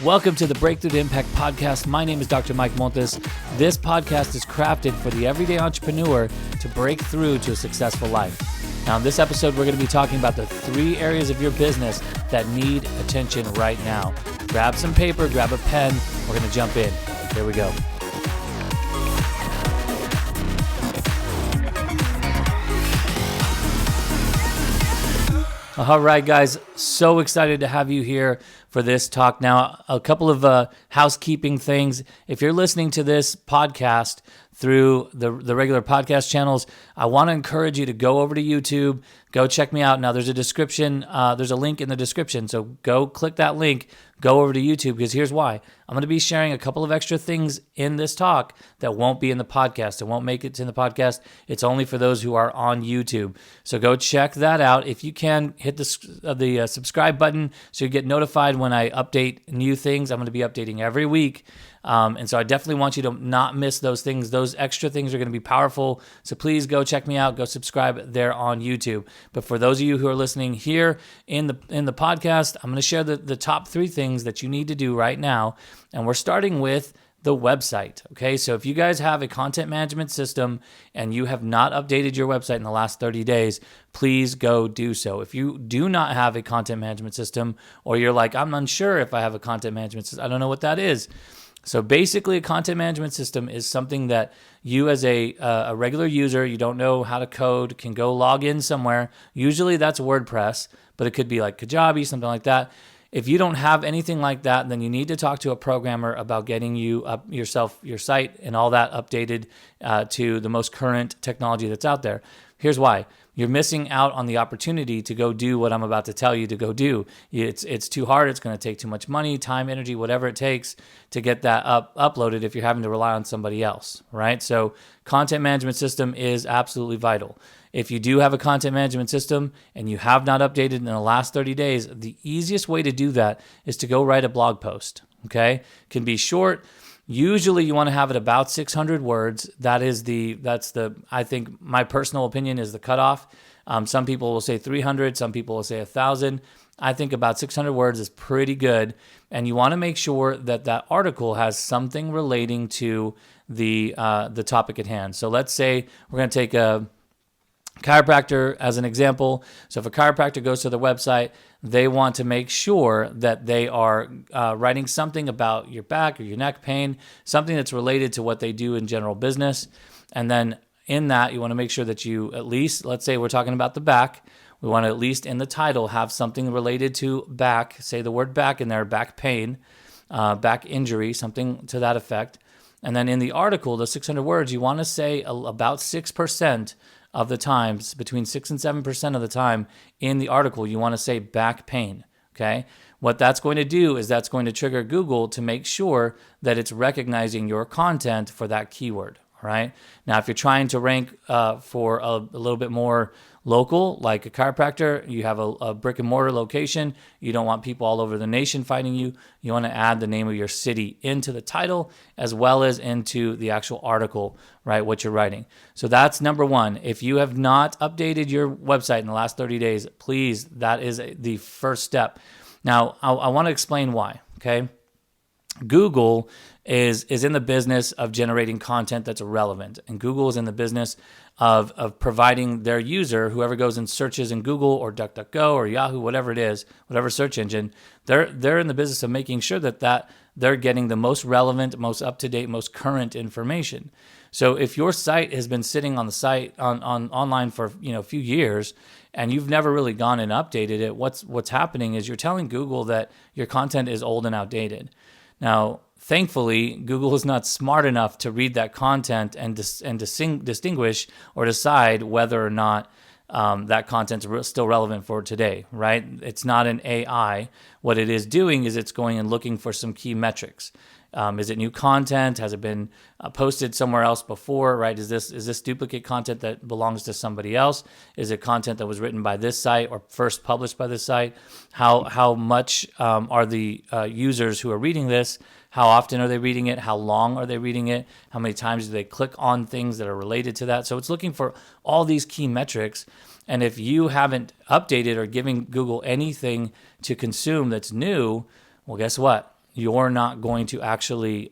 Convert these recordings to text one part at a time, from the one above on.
Welcome to the Breakthrough to Impact podcast. My name is Dr. Mike Montes. This podcast is crafted for the everyday entrepreneur to break through to a successful life. Now, in this episode, we're going to be talking about the 3 areas of your business that need attention right now. Grab some paper, grab a pen. We're going to jump in. Here we go. All right, guys, so excited to have you here for this talk. Now, a couple of housekeeping things. If you're listening to this podcast through the regular podcast channels, I want to encourage you to go over to YouTube, go check me out. Now, there's a description, there's a link in the description, so go click that link, go over to YouTube, because here's why. I'm going to be sharing a couple of extra things in this talk that won't be in the podcast. It won't make it to the podcast. It's only for those who are on YouTube. So go check that out. If you can, hit the subscribe button so you get notified when I update new things. I'm going to be updating every week. And so I definitely want you to not miss those things. Those extra things are going to be powerful. So please go check me out. Go subscribe there on YouTube. But for those of you who are listening here in the podcast, I'm going to share the top 3 things that you need to do right now. And we're starting with the website. Okay, so if you guys have a content management system and you have not updated your website in the last 30 days, please go do so. If you do not have a content management system, or you're like, I'm unsure if I have a content management system, I don't know what that is. So basically, a content management system is something that you as a regular user, you don't know how to code, can go log in somewhere. Usually that's WordPress, but it could be like Kajabi, something like that. If you don't have anything like that, then you need to talk to a programmer about getting you up your site and all that updated to the most current technology that's out there. Here's why. You're missing out on the opportunity to go do what I'm about to tell you to go do. It's too hard. It's going to take too much money, time, energy, whatever it takes to get that uploaded if you're having to rely on somebody else, right? So content management system is absolutely vital. If you do have a content management system and you have not updated in the last 30 days, the easiest way to do that is to go write a blog post, okay? It can be short. Usually you want to have it about 600 words. That's I think my personal opinion is the cutoff. Some people will say 300, some people will say 1,000. I think about 600 words is pretty good. And you want to make sure that that article has something relating to the topic at hand. So let's say we're going to take a chiropractor as an example. So if a chiropractor goes to the website, they want to make sure that they are writing something about your back or your neck pain, something that's related to what they do in general business. And then in that, you want to make sure that you at least, let's say we're talking about the back, we want to at least in the title have something related to back, say the word back in there, back pain, back injury, something to that effect. And then in the article, the 600 words, you want to say about 6% of the times, between 6 and 7% of the time in the article, you want to say back pain, okay? What that's going to do is that's going to trigger Google to make sure that it's recognizing your content for that keyword, all right? Now, if you're trying to rank for a little bit more local, like a chiropractor, you have a brick and mortar location, you don't want people all over the nation finding you, you want to add the name of your city into the title as well as into the actual article, right, what you're writing. So that's number 1. If you have not updated your website in the last 30 days, please, that is the first step. Now, I want to explain why, okay? Google is in the business of generating content that's relevant, and Google is in the business of providing their user, whoever goes and searches in Google or DuckDuckGo or Yahoo, whatever it is, whatever search engine, they're in the business of making sure that they're getting the most relevant, most up-to-date, most current information. So if your site has been sitting on the site on online for a few years and you've never really gone and updated it, what's happening is you're telling Google that your content is old and outdated. Now, thankfully, Google is not smart enough to read that content and distinguish or decide whether or not that content is still relevant for today, right? It's not an AI. What it is doing is it's going and looking for some key metrics. Is it new content? Has it been posted somewhere else before, right? Is this duplicate content that belongs to somebody else? Is it content that was written by this site or first published by this site? How much are the users who are reading this? How often are they reading it? How long are they reading it? How many times do they click on things that are related to that? So it's looking for all these key metrics. And if you haven't updated or giving Google anything to consume that's new, well, guess what? you're not going to actually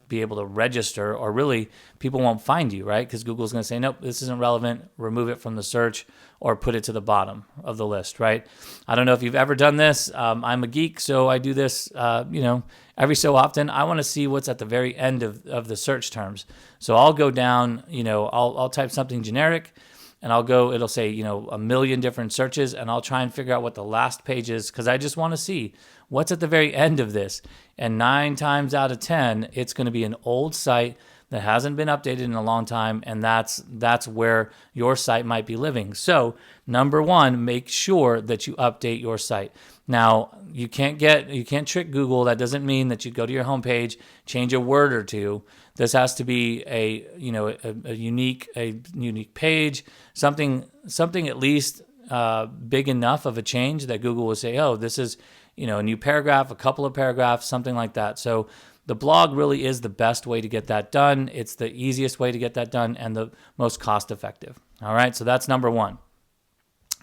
be able to register, or really people won't find you, right? Because Google's going to say, nope, this isn't relevant, remove it from the search or put it to the bottom of the list, right? I don't know if you've ever done this. I'm a geek, so I do this, every so often. I want to see what's at the very end of the search terms. So I'll go down, I'll type something generic, and it'll say, a million different searches, and I'll try and figure out what the last page is, because I just want to see what's at the very end of this. And 9 times out of 10, it's going to be an old site that hasn't been updated in a long time, and that's where your site might be living. So, number one, make sure that you update your site. Now, you can't trick Google. That doesn't mean that you go to your homepage, change a word or two. This has to be a unique page, something at least big enough of a change that Google will say, oh, this is a new paragraph, a couple of paragraphs, something like that. So the blog really is the best way to get that done. It's the easiest way to get that done and the most cost effective. All right, so that's number one.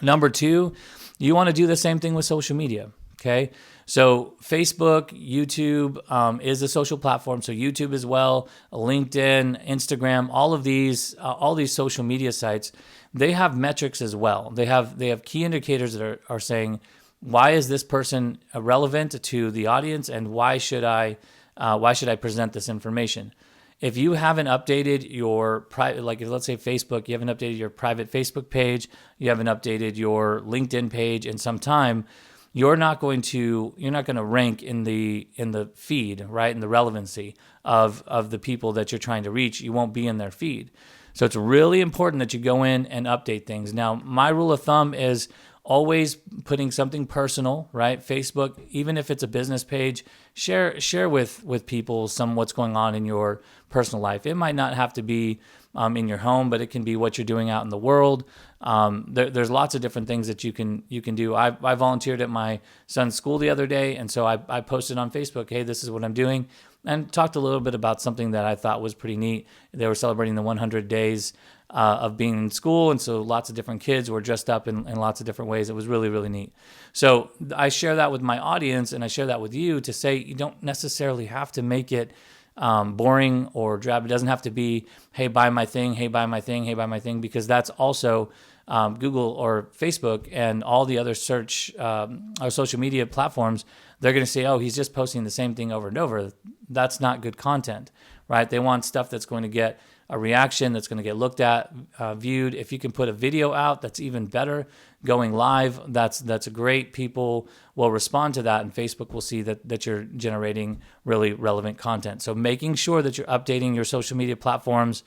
Number two, you want to do the same thing with social media. Okay, so Facebook, YouTube is a social platform. So YouTube as well, LinkedIn, Instagram, all these social media sites, they have metrics as well. They have key indicators that are saying, why is this person relevant to the audience, and why should I present this information? If you haven't updated your private, like let's say Facebook, you haven't updated your private Facebook page, you haven't updated your LinkedIn page in some time, you're not going to rank in the feed, right? In the relevancy of the people that you're trying to reach. You won't be in their feed. So it's really important that you go in and update things. Now, my rule of thumb is always putting something personal, right? Facebook, even if it's a business page, share with people what's going on in your personal life. It might not have to be in your home, but it can be what you're doing out in the world. There's lots of different things that you can do. I volunteered at my son's school the other day, and so I posted on Facebook, hey, this is what I'm doing, and talked a little bit about something that I thought was pretty neat. They were celebrating the 100 days of being in school, and so lots of different kids were dressed up in lots of different ways. It was really, really neat. So I share that with my audience, and I share that with you to say you don't necessarily have to make it boring or drab. It doesn't have to be, hey, buy my thing, hey, buy my thing, hey, buy my thing, because that's also Google or Facebook and all the other search or social media platforms. They're going to say, oh, he's just posting the same thing over and over. That's not good content, right? They want stuff that's going to get a reaction, that's going to get looked at, viewed. If you can put a video out, that's even better. Going live, that's great. People will respond to that, and Facebook will see that you're generating really relevant content. So making sure that you're updating your social media platforms,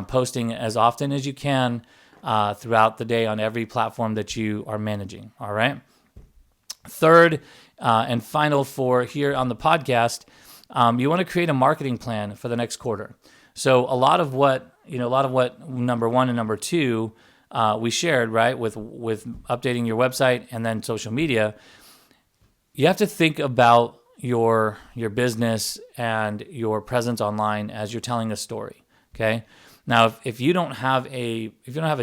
posting as often as you can throughout the day on every platform that you are managing. All right. Third and final for here on the podcast, you want to create a marketing plan for the next quarter. So a lot of what number one and number two we shared, right, with updating your website and then social media, you have to think about your business and your presence online as you're telling a story. Okay. Now, if you don't have a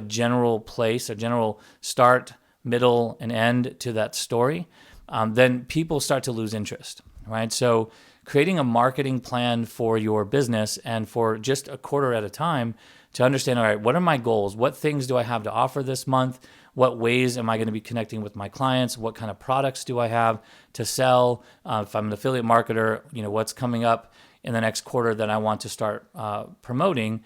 general place, a general start, middle, and end to that story, then people start to lose interest, right? So creating a marketing plan for your business and for just a quarter at a time to understand, all right, what are my goals? What things do I have to offer this month? What ways am I going to be connecting with my clients? What kind of products do I have to sell? If I'm an affiliate marketer, what's coming up in the next quarter that I want to start promoting,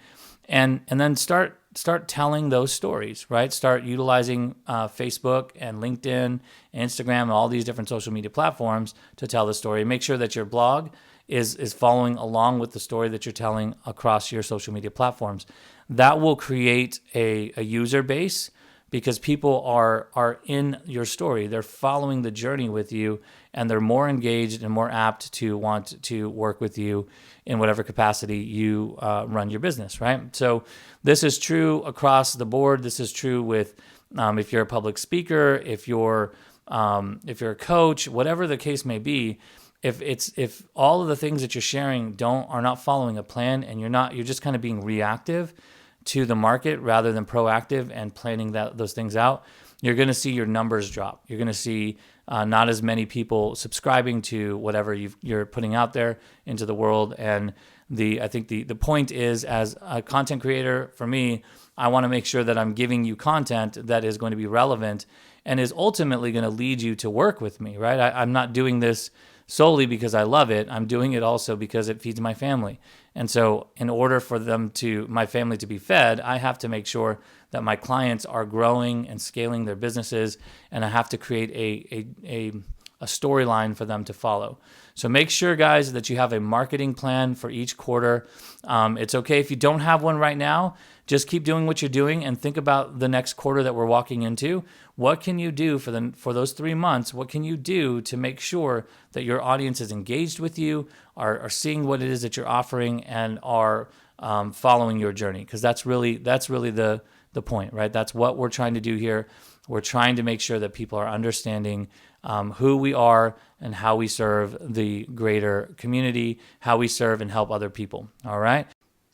and then start telling those stories, right? Start utilizing Facebook and LinkedIn and Instagram and all these different social media platforms to tell the story. Make sure that your blog is following along with the story that you're telling across your social media platforms. That will create a user base because people are in your story. They're following the journey with you, and they're more engaged and more apt to want to work with you in whatever capacity you run your business, right? So this is true across the board. This is true with if you're a public speaker, if you're a coach, whatever the case may be. If all of the things that you're sharing are not following a plan, and you're just kind of being reactive to the market rather than proactive and planning those things out, you're going to see your numbers drop. You're going to see not as many people subscribing to whatever you're putting out there into the world. And I think the point is, as a content creator, for me, I want to make sure that I'm giving you content that is going to be relevant and is ultimately going to lead you to work with me, right? I'm not doing this solely because I love it. I'm doing it also because it feeds my family. And so in order for my family to be fed, I have to make sure that my clients are growing and scaling their businesses, and I have to create a storyline for them to follow. So make sure, guys, that you have a marketing plan for each quarter. It's okay if you don't have one right now. Just keep doing what you're doing and think about the next quarter that we're walking into. What can you do for those 3 months? What can you do to make sure that your audience is engaged with you, are seeing what it is that you're offering, and are following your journey? Because that's really the point, right? That's what we're trying to do here. We're trying to make sure that people are understanding who we are and how we serve the greater community, how we serve and help other people. All right.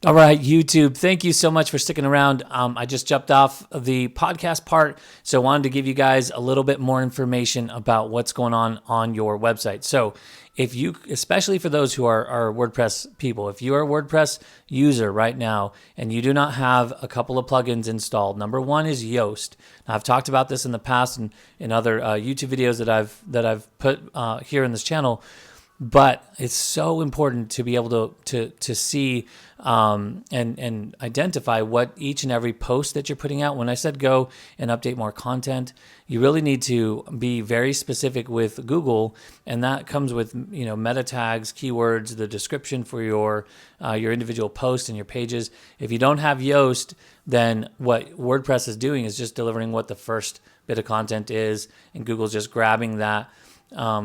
All right, YouTube, thank you so much for sticking around. I just jumped off the podcast part, so I wanted to give you guys a little bit more information about what's going on your website. So if you, especially for those who are WordPress people, if you are a WordPress user right now and you do not have a couple of plugins installed, number one is Yoast. Now, I've talked about this in the past and in other YouTube videos that I've put here in this channel. But it's so important to be able to see and identify what each and every post that you're putting out. When I said go and update more content, you really need to be very specific with Google, and that comes with meta tags, keywords, the description for your individual post and your pages. If you don't have Yoast, then what WordPress is doing is just delivering what the first bit of content is, and Google's just grabbing that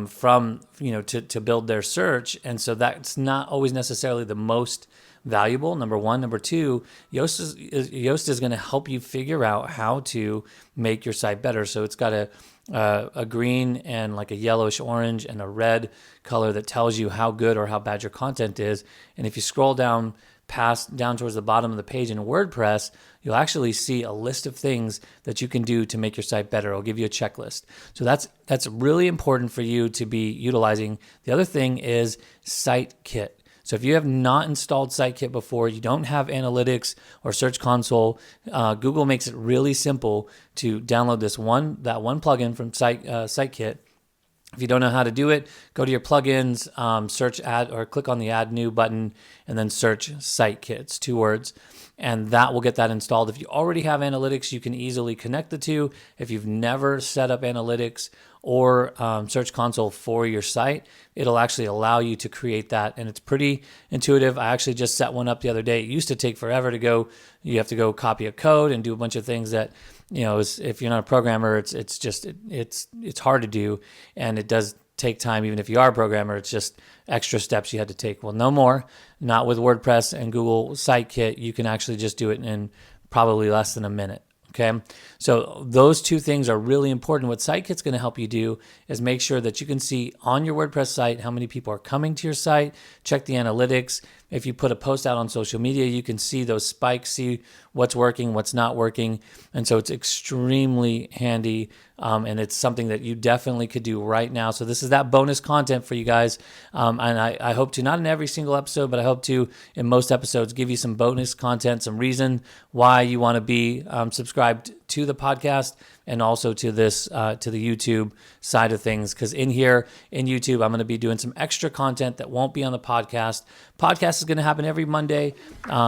from to build their search, and so that's not always necessarily the most valuable. Number one. Number two, Yoast is going to help you figure out how to make your site better. So it's got a green and like a yellowish orange and a red color that tells you how good or how bad your content is. And if you scroll down towards the bottom of the page in WordPress, you'll actually see a list of things that you can do to make your site better. I'll give you a checklist. So that's really important for you to be utilizing. The other thing is SiteKit. So if you have not installed SiteKit before, you don't have analytics or Search Console, Google makes it really simple to download that one plugin from SiteKit. If you don't know how to do it, go to your plugins, search add or click on the add new button, and then search SiteKits, 2 words, and that will get that installed. If you already have analytics, you can easily connect the two. If you've never set up analytics or Search Console for your site, it'll actually allow you to create that, and it's pretty intuitive. I actually just set one up the other day. It used to take forever to go. You have to go copy a code and do a bunch of things that, if you're not a programmer, it's hard to do, and it does take time. Even if you are a programmer, it's just extra steps you had to take. Well, no more. Not with WordPress and Google SiteKit. You can actually just do it in probably less than a minute. Okay, so those two things are really important. What SiteKit's going to help you do is make sure that you can see on your WordPress site how many people are coming to your site, check the analytics. If you put a post out on social media, you can see those spikes, see what's working, what's not working. And so it's extremely handy, and it's something that you definitely could do right now. So this is that bonus content for you guys. And I hope to, not in every single episode, but I hope to, in most episodes, give you some bonus content, some reason why you want to be subscribed to the podcast and also to this to the YouTube side of things. Because in here, in YouTube, I'm going to be doing some extra content that won't be on the podcast. Podcast is going to happen every Monday.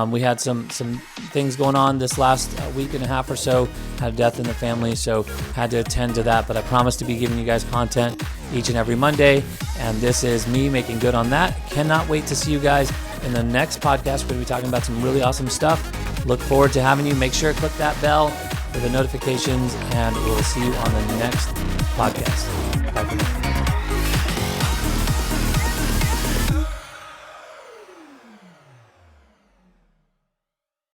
We had some things going on this last week and a half or so. Had a death in the family, so had to attend to that. But I promise to be giving you guys content each and every Monday. And this is me making good on that. Cannot wait to see you guys in the next podcast. We're going to be talking about some really awesome stuff. Look forward to having you. Make sure to click that bell for the notifications, and we'll see you on the next podcast. Bye for now.